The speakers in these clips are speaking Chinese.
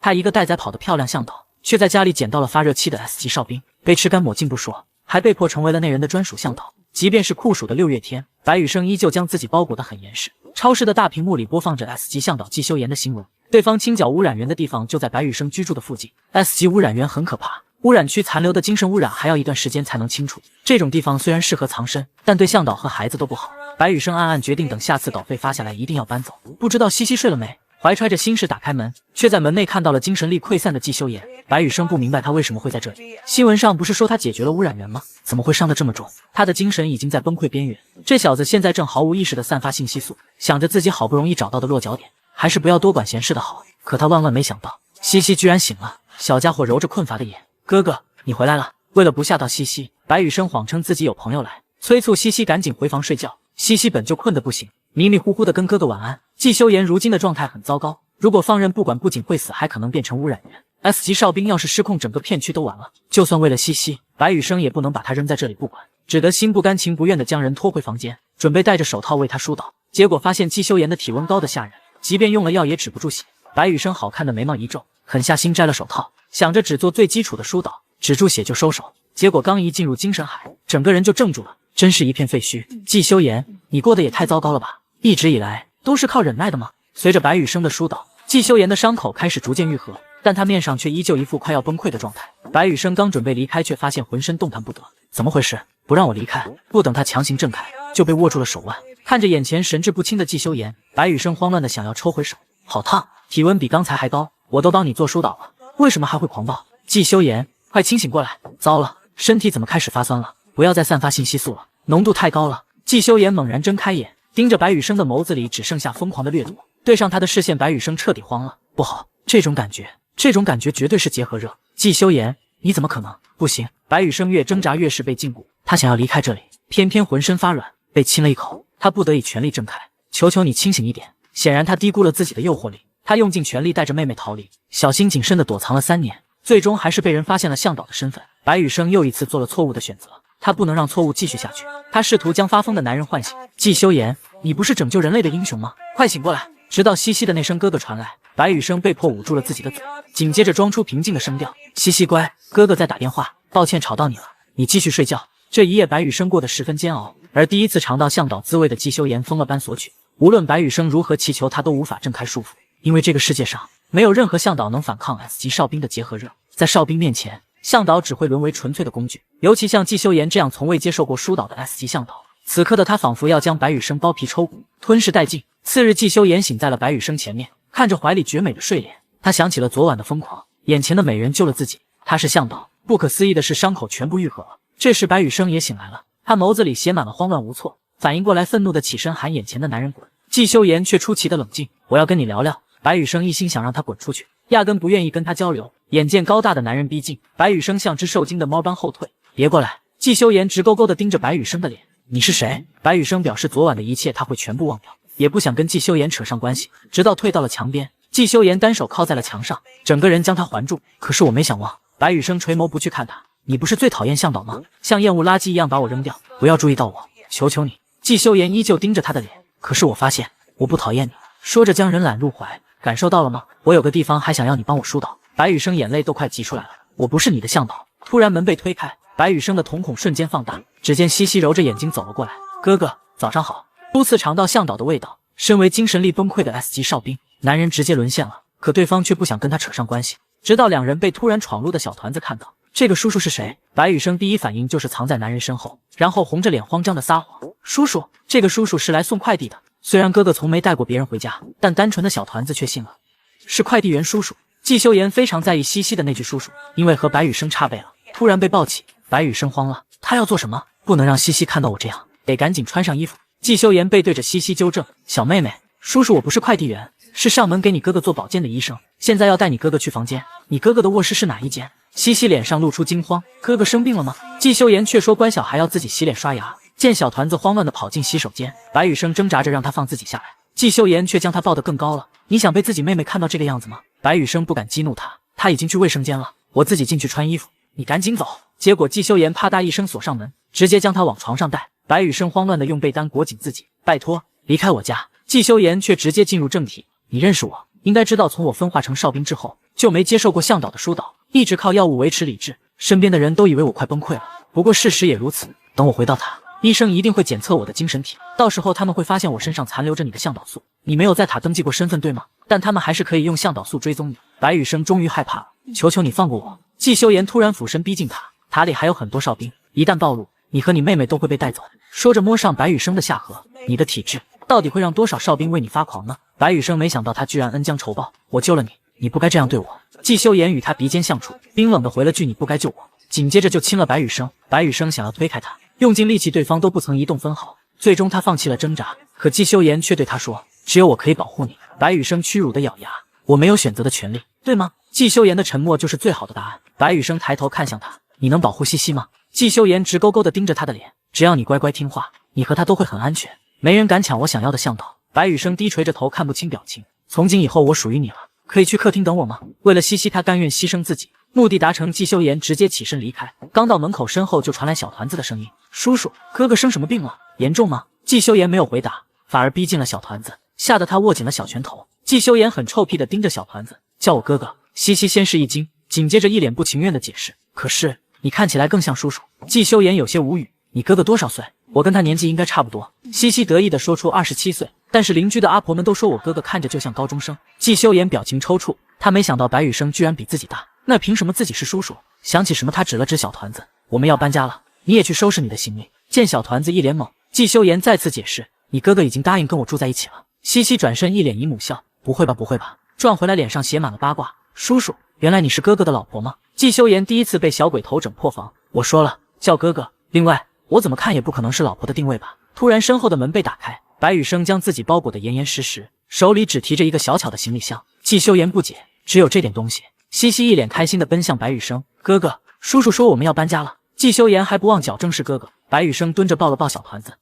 他一个待宰跑得漂亮向导，却在家里捡到了发热器的 S 级哨兵，被吃干抹净不说，还被迫成为了那人的专属向导。即便是酷暑的6月天，白羽生依旧将自己包裹得很严实。超市的大屏幕里播放着 S 级向导季修言的新闻，对方清剿污染源的地方就在白羽生居住的附近。S 级污染源很可怕，污染区残留的精神污染还要一段时间才能清除。这种地方虽然适合藏身，但对向导和孩子都不好。白羽生暗暗决定，等下次稿费发下来一定要搬走。不知道西西睡了没？怀揣着心事打开门，却在门内看到了精神力溃散的季修言。白羽生不明白他为什么会在这里。新闻上不是说他解决了污染源吗？怎么会伤得这么重？他的精神已经在崩溃边缘。这小子现在正毫无意识地散发信息素，想着自己好不容易找到的落脚点，还是不要多管闲事的好。可他万万没想到，西西居然醒了。小家伙揉着困乏的眼，哥哥，你回来了。为了不吓到西西，白羽生谎称自己有朋友来，催促西西赶紧回房睡觉。西西本就困得不行，迷迷糊糊的跟哥哥晚安。季修言如今的状态很糟糕，如果放任不管，不仅会死，还可能变成污染源。S 级哨兵要是失控，整个片区都完了。就算为了西西，白羽生也不能把他扔在这里不管，只得心不甘情不愿地将人拖回房间，准备戴着手套为他疏导。结果发现季修言的体温高得吓人，即便用了药也止不住血。白羽生好看的眉毛一皱，狠下心摘了手套，想着只做最基础的疏导，止住血就收手。结果刚一进入精神海，整个人就怔住了，真是一片废墟。季修言，你过得也太糟糕了吧？一直以来都是靠忍耐的吗？随着白羽生的疏导，季修言的伤口开始逐渐愈合，但他面上却依旧一副快要崩溃的状态。白羽生刚准备离开，却发现浑身动弹不得。怎么回事？不让我离开？不等他强行挣开，就被握住了手腕。看着眼前神志不清的季修言，白羽生慌乱的想要抽回手。好烫，体温比刚才还高，我都帮你做疏导了，为什么还会狂暴？季修言，快清醒过来！糟了，身体怎么开始发酸了？不要再散发信息素了，浓度太高了。季修言猛然睁开眼，盯着白羽生的眸子里只剩下疯狂的掠夺。对上他的视线，白羽生彻底慌了。不好，这种感觉绝对是结核热。季修言，你怎么可能？不行！白羽生越挣扎越是被禁锢，他想要离开这里，偏偏浑身发软，被亲了一口。他不得已全力挣开，求求你清醒一点！显然他低估了自己的诱惑力，他用尽全力带着妹妹逃离，小心谨慎地躲藏了3年，最终还是被人发现了向导的身份。白羽生又一次做了错误的选择，他不能让错误继续下去。他试图将发疯的男人唤醒。季修言，你不是拯救人类的英雄吗？快醒过来！直到西西的那声哥哥传来，白羽生被迫捂住了自己的嘴，紧接着装出平静的声调：西西乖，哥哥在打电话，抱歉吵到你了，你继续睡觉。这一夜白羽生过得十分煎熬，而第一次尝到向导滋味的季修言疯了般索取，无论白羽生如何祈求，他都无法挣开束缚，因为这个世界上没有任何向导能反抗 S 级哨兵的结合热，在哨兵面前，向导只会沦为纯粹的工具。尤其像季修言这样从未接受过疏导的 S 级向导，此刻的他仿佛要将白羽生剥皮抽骨，吞噬殆尽。次日，季修言醒在了白羽生前面，看着怀里绝美的睡脸，他想起了昨晚的疯狂，眼前的美人救了自己，他是向导。不可思议的是，伤口全部愈合了。这时白羽生也醒来了，他眸子里写满了慌乱无措，反应过来，愤怒的起身喊眼前的男人滚。季修言却出奇的冷静，我要跟你聊聊。白羽生一心想让他滚出去，压根不愿意跟他交流。眼见高大的男人逼近，白羽生像只受惊的猫般后退。别过来！季修言直勾勾地盯着白羽生的脸。你是谁？白羽生表示昨晚的一切他会全部忘掉，也不想跟季修言扯上关系，直到退到了墙边。季修言单手靠在了墙上，整个人将他环住。可是我没想忘。白羽生垂眸不去看他。你不是最讨厌向导吗？像厌恶垃圾一样把我扔掉，不要注意到我，求求你！季修言依旧盯着他的脸。可是我发现我不讨厌你。说着将人揽入怀，感受到了吗？我有个地方还想要你帮我疏导。白羽生眼泪都快挤出来了。我不是你的向导。突然门被推开，白羽生的瞳孔瞬间放大，只见西西揉着眼睛走了过来。哥哥，早上好。初次尝到向导的味道，身为精神力崩溃的 S 级哨兵，男人直接沦陷了。可对方却不想跟他扯上关系，直到两人被突然闯入的小团子看到。这个叔叔是谁？白羽生第一反应就是藏在男人身后，然后红着脸慌张的撒谎。叔叔，这个叔叔是来送快递的。虽然哥哥从没带过别人回家，但单纯的小团子却信了，是快递员叔叔。季修言非常在意西西的那句叔叔，因为和白羽生差辈了，突然被抱起，白羽生慌了。他要做什么？不能让西西看到我这样，得赶紧穿上衣服。季修言背对着西西纠正：小妹妹，叔叔我不是快递员，是上门给你哥哥做保健的医生，现在要带你哥哥去房间。你哥哥的卧室是哪一间？西西脸上露出惊慌，哥哥生病了吗？季修言却说关小孩要自己洗脸刷牙。见小团子慌乱地跑进洗手间，白羽生挣扎着让他放自己下来，季修言却将他抱得更高了。你想被自己妹妹看到这个样子吗？白羽生不敢激怒他，他已经去卫生间了，我自己进去穿衣服，你赶紧走。结果季修言啪嗒一声锁上门，直接将他往床上带。白羽生慌乱地用被单裹紧自己，拜托离开我家。季修言却直接进入正题，你认识我？应该知道从我分化成哨兵之后，就没接受过向导的疏导，一直靠药物维持理智，身边的人都以为我快崩溃了。不过事实也如此，等我回到塔，医生一定会检测我的精神体，到时候他们会发现我身上残留着你的向导素。你没有在塔登记过身份对吗？但他们还是可以用向导素追踪你。白羽生终于害怕了，求求你放过我！季修言突然俯身逼近塔，塔里还有很多哨兵，一旦暴露，你和你妹妹都会被带走。说着摸上白羽生的下颌，你的体质到底会让多少哨兵为你发狂呢？白羽生没想到他居然恩将仇报，我救了你，你不该这样对我。季修言与他鼻尖相触，冰冷的回了句你不该救我，紧接着就亲了白羽生。白羽生想要推开他，用尽力气，对方都不曾移动分毫，最终他放弃了挣扎。可季修言却对他说，只有我可以保护你。白羽生屈辱的咬牙，我没有选择的权利，对吗？季修言的沉默就是最好的答案。白羽生抬头看向他，你能保护西西吗？季修言直勾勾地盯着他的脸，只要你乖乖听话，你和他都会很安全，没人敢抢我想要的向导。白羽生低垂着头，看不清表情。从今以后我属于你了，可以去客厅等我吗？为了西西，他甘愿牺牲自己。目的达成，季修言直接起身离开。刚到门口，身后就传来小团子的声音：叔叔，哥哥生什么病了？严重吗？季修言没有回答，反而逼近了小团子，吓得他握紧了小拳头。季修言很臭屁地盯着小团子，叫我哥哥。西西先是一惊，紧接着一脸不情愿地解释，可是你看起来更像叔叔。季修言有些无语，你哥哥多少岁？我跟他年纪应该差不多。西西得意地说出27岁，但是邻居的阿婆们都说我哥哥看着就像高中生。季修言表情抽搐，他没想到白羽生居然比自己大，那凭什么自己是叔叔？想起什么，他指了指小团子，我们要搬家了，你也去收拾你的行李。见小团子一脸懵，季修言再次解释，你哥哥已经答应跟我住在一起了。西西转身一脸姨母笑，不会吧不会吧，转回来脸上写满了八卦。叔叔，原来你是哥哥的老婆吗？季修言第一次被小鬼头整破防，我说了叫哥哥，另外我怎么看也不可能是老婆的定位吧。突然身后的门被打开，白羽生将自己包裹得严严实实，手里只提着一个小巧的行李箱。季修言不解，只有这点东西？西西一脸开心地奔向白羽生，哥哥，叔叔说我们要搬家了。季修言还不忘矫正是哥哥。白羽生蹲着抱了抱小团子，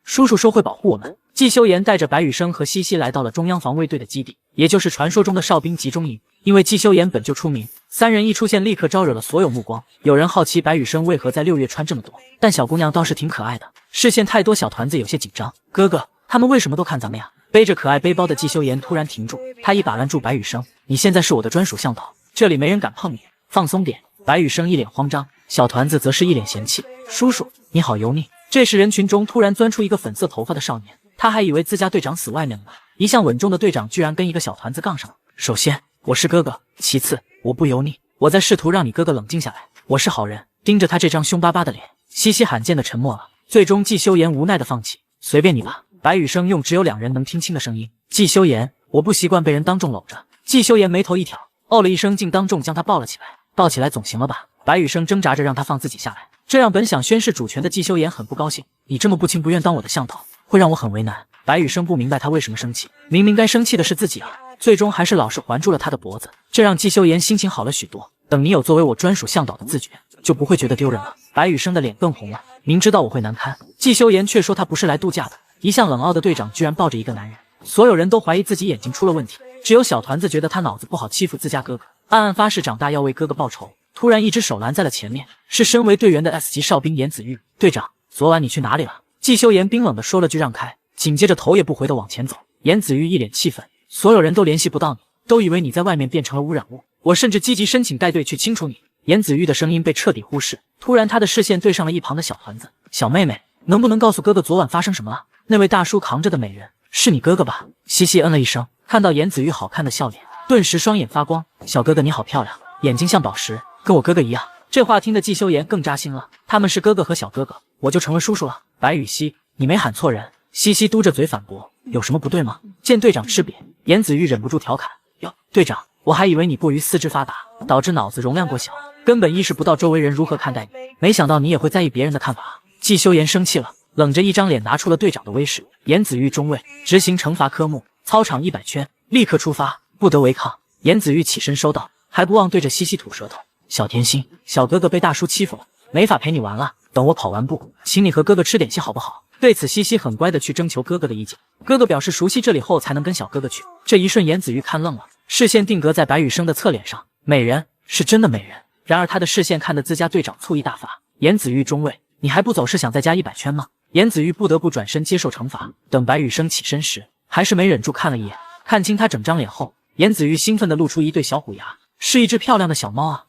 叔叔说会保护我们。季修言带着白羽生和西西来到了中央防卫队的基地，也就是传说中的哨兵集中营。因为季修言本就出名，三人一出现立刻招惹了所有目光。有人好奇白羽生为何在6月穿这么多，但小姑娘倒是挺可爱的，视线太多，小团子有些紧张。哥哥，他们为什么都看咱们呀？背着可爱背包的季修言突然停住，他一把拦住白羽生，你现在是我的专属向导，这里没人敢碰你，放松点。白羽生一脸慌张，小团子则是一脸嫌弃，叔叔你好油腻。这时人群中突然钻出一个粉色头发的少年，他还以为自家队长死外面了呢，一向稳重的队长居然跟一个小团子杠上了。首先我是哥哥，其次我不油腻，我在试图让你哥哥冷静下来，我是好人。盯着他这张凶巴巴的脸，西西罕见的沉默了。最终季修言无奈的放弃，随便你吧。白羽生用只有2人能听清的声音，季修言，我不习惯被人当众搂着。季修言眉头一挑，哦了一声，竟当众将他抱了起来。抱起来总行了吧？白羽生挣扎着让他放自己下来，这让本想宣誓主权的季修言很不高兴，你这么不情不愿当我的向导，会让我很为难。白羽生不明白他为什么生气，明明该生气的是自己啊，最终还是老实环住了他的脖子，这让季修言心情好了许多。等你有作为我专属向导的自觉，就不会觉得丢人了。白羽生的脸更红了，明知道我会难堪，季修言却说他不是来度假的。一向冷傲的队长居然抱着一个男人，所有人都怀疑自己眼睛出了问题，只有小团子觉得他脑子不好，欺负自家哥哥，暗暗发誓长大要为哥哥报仇。突然一只手拦在了前面，是身为队员的 S 级哨兵严子玉。队长，昨晚你去哪里了？季修言冰冷地说了句让开，紧接着头也不回地往前走。严子玉一脸气愤，所有人都联系不到你，都以为你在外面变成了污染物，我甚至积极申请带队去清除你。严子玉的声音被彻底忽视，突然他的视线对上了一旁的小团子，小妹妹，能不能告诉哥哥昨晚发生什么了？那位大叔扛着的美人是你哥哥吧？西西嗯了一声，看到严子玉好看的笑脸，顿时双眼发光，小哥哥你好漂亮，眼睛像宝石，跟我哥哥一样。这话听得季修言更扎心了，他们是哥哥和小哥哥，我就成了叔叔了。白羽西，你没喊错人。西西嘟着嘴反驳，有什么不对吗？见队长吃瘪，严子玉忍不住调侃，哟，队长，我还以为你过于四肢发达，导致脑子容量过小，根本意识不到周围人如何看待你，没想到你也会在意别人的看法。季修言生气了，冷着一张脸拿出了队长的威势。严子玉中尉，执行惩罚科目，操场100圈，立刻出发，不得违抗。严子玉起身收到，还不忘对着西西吐舌头，小甜心，小哥哥被大叔欺负了，没法陪你玩了，等我跑完步，请你和哥哥吃点心好不好？对此西西很乖的去征求哥哥的意见，哥哥表示熟悉这里后才能跟小哥哥去。这一瞬严子玉看愣了，视线定格在白羽生的侧脸上，美人，是真的美人。然而他的视线看得自家队长醋意大发，严子玉中尉，你还不走是想再加100圈吗？严子玉不得不转身接受惩罚。等白羽生起身时，还是没忍住看了一眼，看清他整张脸后，颜子玉兴奋地露出一对小虎牙，是一只漂亮的小猫啊！